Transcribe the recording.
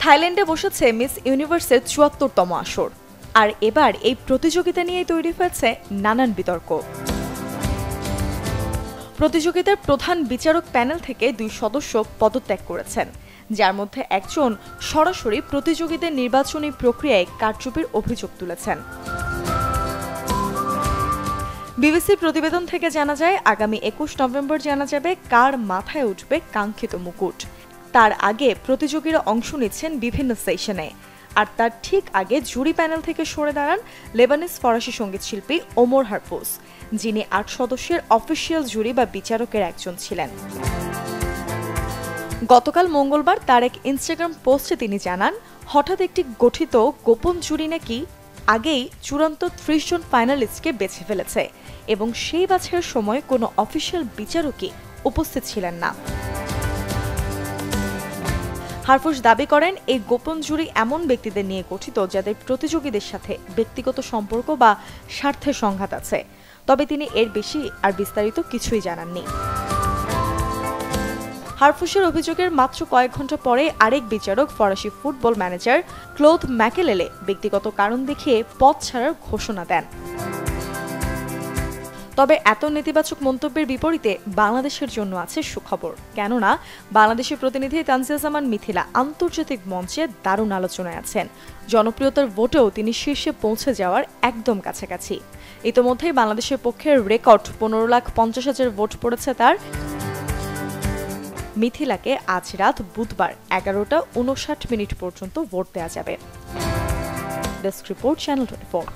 থাইল্যান্ডে বসেছে মিস ইউনিভার্সের ৭৪তম আসর। আর এবার এই প্রতিযোগিতা নিয়ে তৈরি হয়েছে নানান বিতর্ক। প্রতিযোগিতার প্রধান বিচারক প্যানেল থেকে ২ সদস্য পদত্যাগ করেছেন, যার মধ্যে একজন সরাসরি প্রতিযোগীদের নির্বাচনী প্রক্রিয়ায় কারচুপির অভিযোগ তুলেছেন। বিবিসির প্রতিবেদন থেকে জানা যায়, আগামী ২১ নভেম্বর জানা যাবে কার মাথায় উঠবে কাঙ্ক্ষিত মুকুট। তার আগে প্রতিযোগীরা অংশ নিচ্ছেন বিভিন্ন সেশনে। আর তার ঠিক আগে জুরি প্যানেল থেকে সরে দাঁড়ান লেবানিজ ফরাসি সঙ্গীত শিল্পী ওমর হারফুস, যিনি ৮ সদস্যের অফিসিয়াল জুরি বা বিচারকের একজন ছিলেন। গতকাল মঙ্গলবার তার এক ইনস্টাগ্রাম পোস্টে তিনি জানান, হঠাৎ একটি গঠিত গোপন জুরি নাকি আগেই চূড়ান্ত ৩০ জন ফাইনালিস্টকে বেছে ফেলেছে এবং সেই বাছাইয়ের সময় কোনো অফিসিয়াল বিচারকই উপস্থিত ছিলেন না। হারফুস দাবি করেন, এই গোপন জুরি এমন ব্যক্তিদের নিয়ে গঠিত যাদের প্রতিযোগীদের সাথে ব্যক্তিগত সম্পর্ক বা স্বার্থের সংঘাত আছে, তবে তিনি এর বেশি আর বিস্তারিত কিছুই জানাননি। হারফুসের অভিযোগের মাত্র কয়েক ঘন্টা পরে আরেক বিচারক ফরাসি ফুটবল ম্যানেজার ক্লোদ ম্যাকেলেলে ব্যক্তিগত কারণ দেখিয়ে পদ ছাড়ার ঘোষণা দেন। তবে এত নেতিবাচক মন্তব্যের বিপরীতে বাংলাদেশের জন্য আছে সুখবর, কেননা বাংলাদেশের প্রতিনিধি তানজিয়া জামান মিথিলা আন্তর্জাতিক মঞ্চে দারুণ আলোচনায় আছেন। জনপ্রিয়তার ভোটেও তিনি শীর্ষে পৌঁছে যাওয়ার একদম কাছাকাছি। ইতোমধ্যেই বাংলাদেশের পক্ষে রেকর্ড ১৫,৫০,০০০ ভোট পড়েছে তার। মিথিলাকে আজ রাত বুধবার ১১টা ৫৯ মিনিট পর্যন্ত ভোট দেওয়া যাবে। Desk report, channel 24।